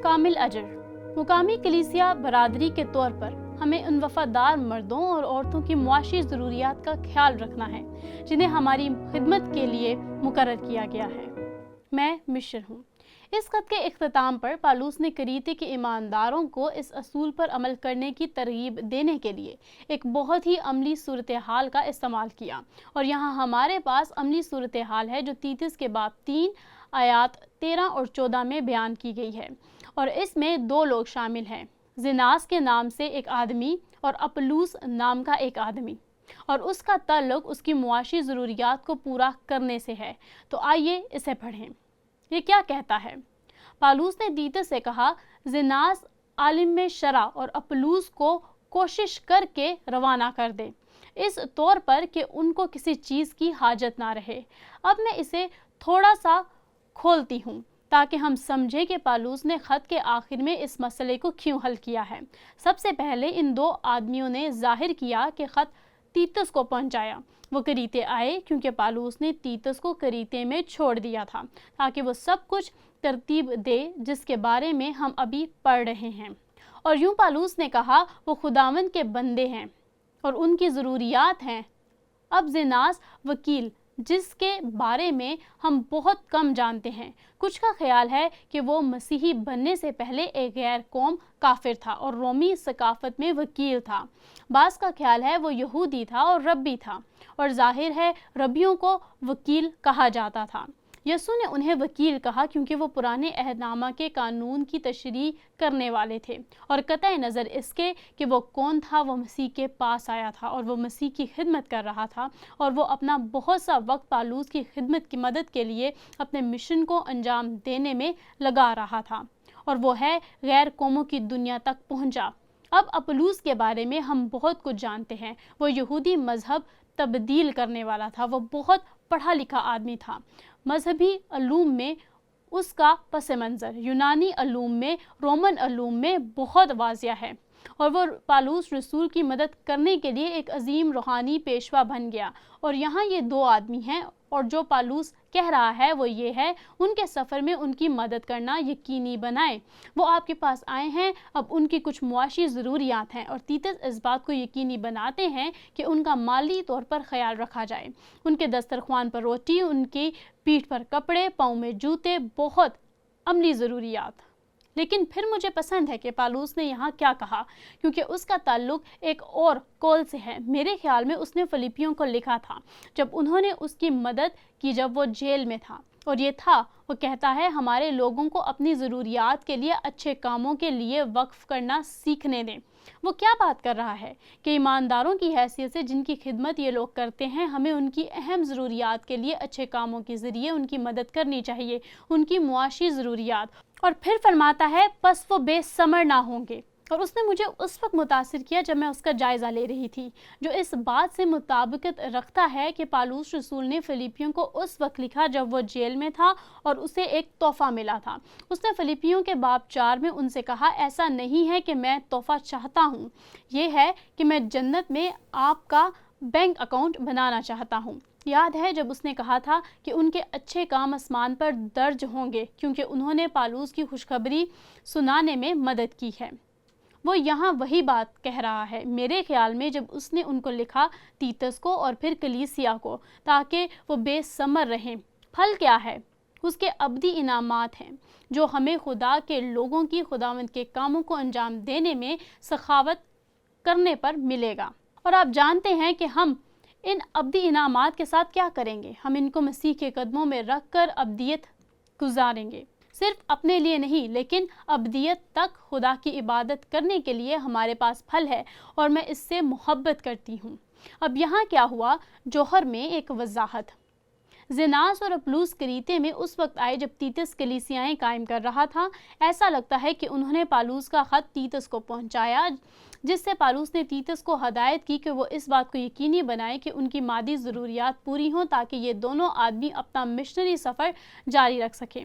کامل اجر۔ مقامی کلیسیا برادری کے طور پر ہمیں ان وفادار مردوں اور عورتوں کی معاشی ضروریات کا خیال رکھنا ہے جنہیں ہماری خدمت کے لیے مقرر کیا گیا ہے۔ میں مشر ہوں۔ اس خط کے اختتام پر پالوس نے کریتے کے ایمانداروں کو اس اصول پر عمل کرنے کی ترغیب دینے کے لیے ایک بہت ہی عملی صورتحال کا استعمال کیا، اور یہاں ہمارے پاس عملی صورتحال ہے جو تیتس کے باب 3 آیات 13 اور 14 میں بیان کی گئی ہے، اور اس میں 2 لوگ شامل ہیں، زیناس کے نام سے ایک آدمی اور اپلوس نام کا ایک آدمی، اور اس کا تعلق اس کی معاشی ضروریات کو پورا کرنے سے ہے۔ تو آئیے اسے پڑھیں۔ یہ کیا کہتا ہے؟ پالوس نے تیتس سے کہا، زیناس عالم شرع اور اپلوس کو کوشش کر کے روانہ کر دے، اس طور پر کہ ان کو کسی چیز کی حاجت نہ رہے۔ اب میں اسے تھوڑا سا کھولتی ہوں تاکہ ہم سمجھیں کہ پالوس نے خط کے آخر میں اس مسئلے کو کیوں حل کیا ہے۔ سب سے پہلے ان 2 آدمیوں نے ظاہر کیا کہ خط تیتس کو پہنچایا۔ وہ کریتے آئے کیونکہ پالوس نے تیتس کو کریتے میں چھوڑ دیا تھا تاکہ وہ سب کچھ ترتیب دے جس کے بارے میں ہم ابھی پڑھ رہے ہیں۔ اور یوں پالوس نے کہا، وہ خداوند کے بندے ہیں اور ان کی ضروریات ہیں۔ اب زیناس وکیل، جس کے بارے میں ہم بہت کم جانتے ہیں، کچھ کا خیال ہے کہ وہ مسیحی بننے سے پہلے ایک غیر قوم کافر تھا اور رومی ثقافت میں وکیل تھا۔ بعض کا خیال ہے وہ یہودی تھا اور ربی تھا، اور ظاہر ہے ربیوں کو وکیل کہا جاتا تھا۔ یسوع نے انہیں وکیل کہا کیونکہ وہ پرانے عہد نامہ کے قانون کی تشریح کرنے والے تھے، اور قطع نظر اس کے کہ وہ کون تھا، وہ مسیح کے پاس آیا تھا اور وہ مسیح کی خدمت کر رہا تھا، اور وہ اپنا بہت سا وقت پالوس کی خدمت کی مدد کے لیے اپنے مشن کو انجام دینے میں لگا رہا تھا، اور وہ ہے غیر قوموں کی دنیا تک پہنچا۔ اب اپلوس کے بارے میں ہم بہت کچھ جانتے ہیں۔ وہ یہودی مذہب تبدیل کرنے والا تھا۔ وہ بہت پڑھا لکھا آدمی تھا۔ مذہبی علوم میں اس کا پس منظر یونانی علوم میں، رومن علوم میں بہت واضح ہے، اور وہ پالوس رسول کی مدد کرنے کے لیے ایک عظیم روحانی پیشوا بن گیا۔ اور یہاں یہ 2 آدمی ہیں، اور جو پالوس کہہ رہا ہے وہ یہ ہے، ان کے سفر میں ان کی مدد کرنا یقینی بنائیں۔ وہ آپ کے پاس آئے ہیں، اب ان کی کچھ معاشی ضروریات ہیں، اور تیتس اس بات کو یقینی بناتے ہیں کہ ان کا مالی طور پر خیال رکھا جائے۔ ان کے دسترخوان پر روٹی، ان کی پیٹھ پر کپڑے، پاؤں میں جوتے، بہت عملی ضروریات۔ لیکن پھر مجھے پسند ہے کہ پالوس نے یہاں کیا کہا، کیونکہ اس کا تعلق ایک اور قول سے ہے۔ میرے خیال میں اس نے فلپیوں کو لکھا تھا جب انہوں نے اس کی مدد کی جب وہ جیل میں تھا، اور یہ تھا، وہ کہتا ہے، ہمارے لوگوں کو اپنی ضروریات کے لیے اچھے کاموں کے لیے وقف کرنا سیکھنے دیں۔ وہ کیا بات کر رہا ہے کہ ایمانداروں کی حیثیت سے جن کی خدمت یہ لوگ کرتے ہیں، ہمیں ان کی اہم ضروریات کے لیے اچھے کاموں کے ذریعے ان کی مدد کرنی چاہیے، ان کی معاشی ضروریات۔ اور پھر فرماتا ہے، پس وہ بے ثمر نہ ہوں گے۔ اور اس نے مجھے اس وقت متاثر کیا جب میں اس کا جائزہ لے رہی تھی، جو اس بات سے مطابقت رکھتا ہے کہ پالوس رسول نے فلپیوں کو اس وقت لکھا جب وہ جیل میں تھا اور اسے ایک تحفہ ملا تھا۔ اس نے فلپیوں کے باب 4 میں ان سے کہا، ایسا نہیں ہے کہ میں تحفہ چاہتا ہوں، یہ ہے کہ میں جنت میں آپ کا بینک اکاؤنٹ بنانا چاہتا ہوں۔ یاد ہے جب اس نے کہا تھا کہ ان کے اچھے کام آسمان پر درج ہوں گے کیونکہ انہوں نے پالوس کی خوشخبری سنانے میں مدد کی ہے۔ وہ یہاں وہی بات کہہ رہا ہے میرے خیال میں جب اس نے ان کو لکھا، تیتس کو اور پھر کلیسیا کو، تاکہ وہ بے ثمر رہیں۔ پھل کیا ہے؟ اس کے ابدی انعامات ہیں جو ہمیں خدا کے لوگوں کی خداوند کے کاموں کو انجام دینے میں سخاوت کرنے پر ملے گا۔ اور آپ جانتے ہیں کہ ہم ان ابدی انعامات کے ساتھ کیا کریں گے؟ ہم ان کو مسیح کے قدموں میں رکھ کر ابدیت گزاریں گے، صرف اپنے لیے نہیں لیکن ابدیت تک خدا کی عبادت کرنے کے لیے ہمارے پاس پھل ہے، اور میں اس سے محبت کرتی ہوں۔ اب یہاں کیا ہوا؟ جوہر میں ایک وضاحت۔ زیناس اور اپلوس کریتے میں اس وقت آئے جب تیتس کلیسیائیں قائم کر رہا تھا۔ ایسا لگتا ہے کہ انہوں نے پالوس کا خط تیتس کو پہنچایا، جس سے پالوس نے تیتس کو ہدایت کی کہ وہ اس بات کو یقینی بنائے کہ ان کی مادی ضروریات پوری ہوں تاکہ یہ دونوں آدمی اپنا مشنری سفر جاری رکھ سکیں۔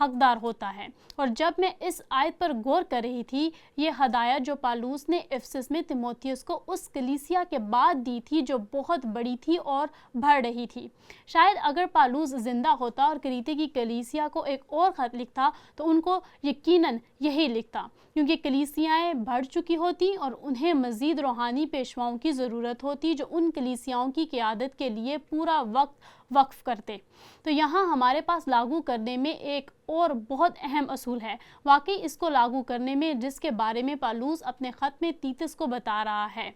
حقدار ہوتا ہے۔ اور جب میں اس آیت پر غور کر رہی تھی، یہ ہدایت جو پالوس نے افسس میں تیموتھیوس کو اس کلیسیا کے بعد دی تھی جو بہت بڑی تھی اور بڑھ رہی تھی۔ شاید اگر پالوس زندہ ہوتا اور کریتے کی کلیسیا کو ایک اور خط لکھتا تو ان کو یقیناً یہی لکھتا، کیونکہ کلیسیائیں بڑھ چکی ہوتی اور انہیں مزید روحانی پیشواؤں کی ضرورت ہوتی جو ان کلیسیاؤں کی قیادت کے لیے پورا وقت وقف کرتے۔ تو یہاں ہمارے پاس لاگو کرنے میں ایک اور بہت اہم اصول ہے، واقعی اس کو لاگو کرنے میں، جس کے بارے میں پالوس اپنے خط میں تیتس کو بتا رہا ہے۔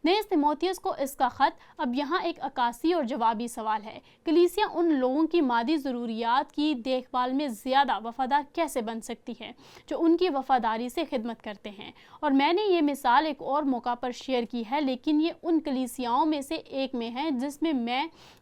نیز تیموتھیوس کو اس کا خط اب یہاں ایک عکاسی اور جوابی سوال ہے۔ کلیسیا ان لوگوں کی مادی ضروریات کی دیکھ بھال میں زیادہ وفادار کیسے بن سکتی ہے جو ان کی وفاداری سے خدمت کرتے ہیں؟ اور میں نے یہ مثال ایک اور موقع پر شیئر کی ہے، لیکن یہ ان کلیسیاؤں میں سے ایک میں ہے جس میں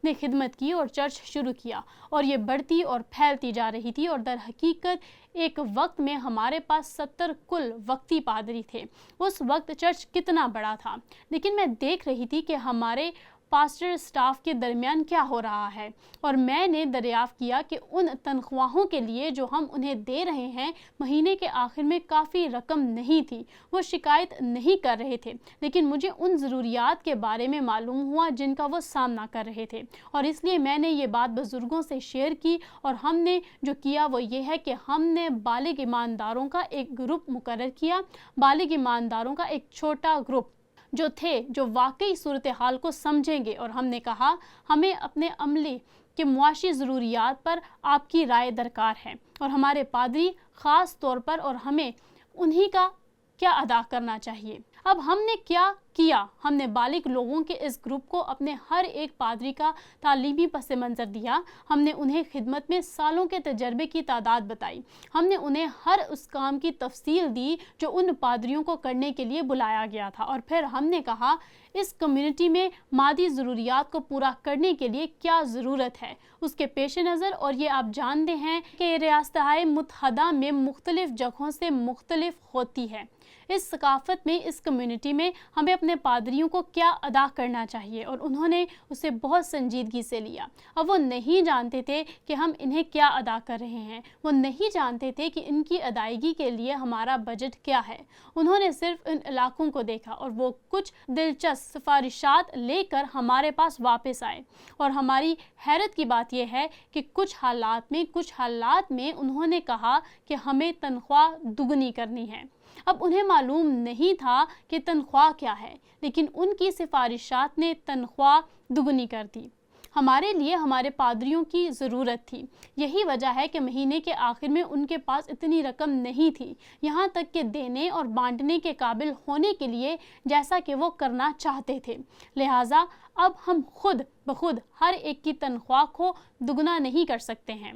نے خدمت کی اور چرچ شروع کیا، اور یہ بڑھتی اور پھیلتی جا رہی تھی، اور در حقیقت ایک وقت میں ہمارے پاس 70 کل وقتی پادری تھے۔ اس وقت چرچ کتنا بڑا تھا، لیکن میں دیکھ رہی تھی کہ ہمارے پاسٹر سٹاف کے درمیان کیا ہو رہا ہے، اور میں نے دریافت کیا کہ ان تنخواہوں کے لیے جو ہم انہیں دے رہے ہیں مہینے کے آخر میں کافی رقم نہیں تھی۔ وہ شکایت نہیں کر رہے تھے، لیکن مجھے ان ضروریات کے بارے میں معلوم ہوا جن کا وہ سامنا کر رہے تھے، اور اس لیے میں نے یہ بات بزرگوں سے شیئر کی، اور ہم نے جو کیا وہ یہ ہے کہ ہم نے بالغ ایمانداروں کا ایک گروپ مقرر کیا، بالغ ایمانداروں کا ایک چھوٹا گروپ جو واقعی صورتحال کو سمجھیں گے، اور ہم نے کہا ہمیں اپنے عملے کے معاشی ضروریات پر آپ کی رائے درکار ہے، اور ہمارے پادری خاص طور پر، اور ہمیں انہی کا کیا ادا کرنا چاہیے۔ اب ہم نے کیا کیا؟ ہم نے بالغ لوگوں کے اس گروپ کو اپنے ہر ایک پادری کا تعلیمی پس منظر دیا، ہم نے انہیں خدمت میں سالوں کے تجربے کی تعداد بتائی، ہم نے انہیں ہر اس کام کی تفصیل دی جو ان پادریوں کو کرنے کے لیے بلایا گیا تھا، اور پھر ہم نے کہا اس کمیونٹی میں مادی ضروریات کو پورا کرنے کے لیے کیا ضرورت ہے اس کے پیش نظر۔ اور یہ آپ جانتے ہیں کہ ریاستہائے متحدہ میں مختلف جگہوں سے مختلف ہوتی ہے۔ اس ثقافت میں، اس کمیونٹی میں ہمیں اپنے پادریوں کو کیا ادا کرنا چاہیے، اور انہوں نے اسے بہت سنجیدگی سے لیا۔ اب وہ نہیں جانتے تھے کہ ہم انہیں کیا ادا کر رہے ہیں، وہ نہیں جانتے تھے کہ ان کی ادائیگی کے لیے ہمارا بجٹ کیا ہے۔ انہوں نے صرف ان علاقوں کو دیکھا، اور وہ کچھ دلچسپ سفارشات لے کر ہمارے پاس واپس آئے، اور ہماری حیرت کی بات یہ ہے کہ کچھ حالات میں انہوں نے کہا کہ ہمیں تنخواہ دگنی کرنی ہے۔ اب انہیں معلوم نہیں تھا کہ تنخواہ کیا ہے، لیکن ان کی سفارشات نے تنخواہ دگنی کر دی۔ ہمارے لیے ہمارے پادریوں کی ضرورت تھی، یہی وجہ ہے کہ مہینے کے آخر میں ان کے پاس اتنی رقم نہیں تھی، یہاں تک کہ دینے اور بانٹنے کے قابل ہونے کے لیے جیسا کہ وہ کرنا چاہتے تھے۔ لہٰذا اب ہم خود بخود ہر ایک کی تنخواہ کو دگنا نہیں کر سکتے ہیں۔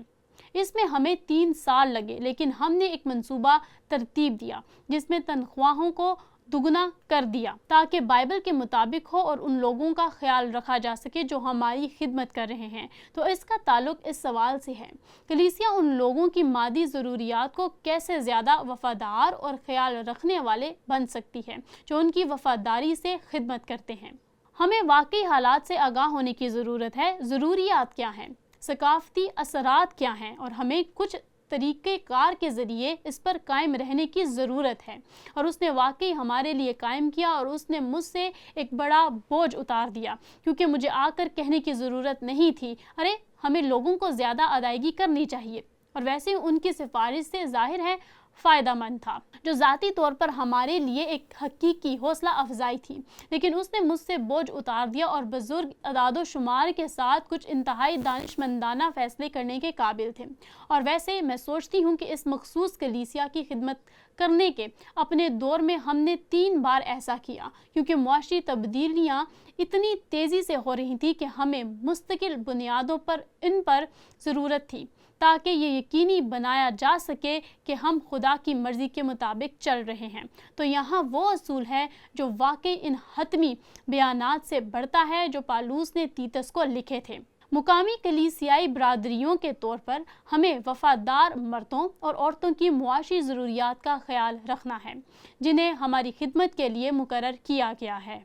اس میں ہمیں 3 سال لگے، لیکن ہم نے ایک منصوبہ ترتیب دیا جس میں تنخواہوں کو دگنا کر دیا تاکہ بائبل کے مطابق ہو اور ان لوگوں کا خیال رکھا جا سکے جو ہماری خدمت کر رہے ہیں۔ تو اس کا تعلق اس سوال سے ہے، کلیسیا ان لوگوں کی مادی ضروریات کو کیسے زیادہ وفادار اور خیال رکھنے والے بن سکتی ہے جو ان کی وفاداری سے خدمت کرتے ہیں۔ ہمیں واقعی حالات سے آگاہ ہونے کی ضرورت ہے، ضروریات کیا ہیں، ثقافتی اثرات کیا ہیں، اور ہمیں کچھ طریقہ کار کے ذریعے اس پر قائم رہنے کی ضرورت ہے۔ اور اس نے واقعی ہمارے لیے قائم کیا، اور اس نے مجھ سے ایک بڑا بوجھ اتار دیا، کیونکہ مجھے آ کر کہنے کی ضرورت نہیں تھی ارے ہمیں لوگوں کو زیادہ ادائیگی کرنی چاہیے، اور ویسے ان کی سفارش سے ظاہر ہے فائدہ مند تھا، جو ذاتی طور پر ہمارے لیے ایک حقیقی حوصلہ افزائی تھی، لیکن اس نے مجھ سے بوجھ اتار دیا اور بزرگ اعداد و شمار کے ساتھ کچھ انتہائی دانشمندانہ فیصلے کرنے کے قابل تھے۔ اور ویسے میں سوچتی ہوں کہ اس مخصوص کلیسیا کی خدمت کرنے کے اپنے دور میں ہم نے 3 بار ایسا کیا، کیونکہ معاشی تبدیلیاں اتنی تیزی سے ہو رہی تھی کہ ہمیں مستقل بنیادوں پر ان پر ضرورت تھی تاکہ یہ یقینی بنایا جا سکے کہ ہم خدا کی مرضی کے مطابق چل رہے ہیں۔ تو یہاں وہ اصول ہے جو واقعی ان حتمی بیانات سے بڑھتا ہے جو پالوس نے تیتس کو لکھے تھے۔ مقامی کلیسیائی برادریوں کے طور پر ہمیں وفادار مردوں اور عورتوں کی معاشی ضروریات کا خیال رکھنا ہے جنہیں ہماری خدمت کے لیے مقرر کیا گیا ہے۔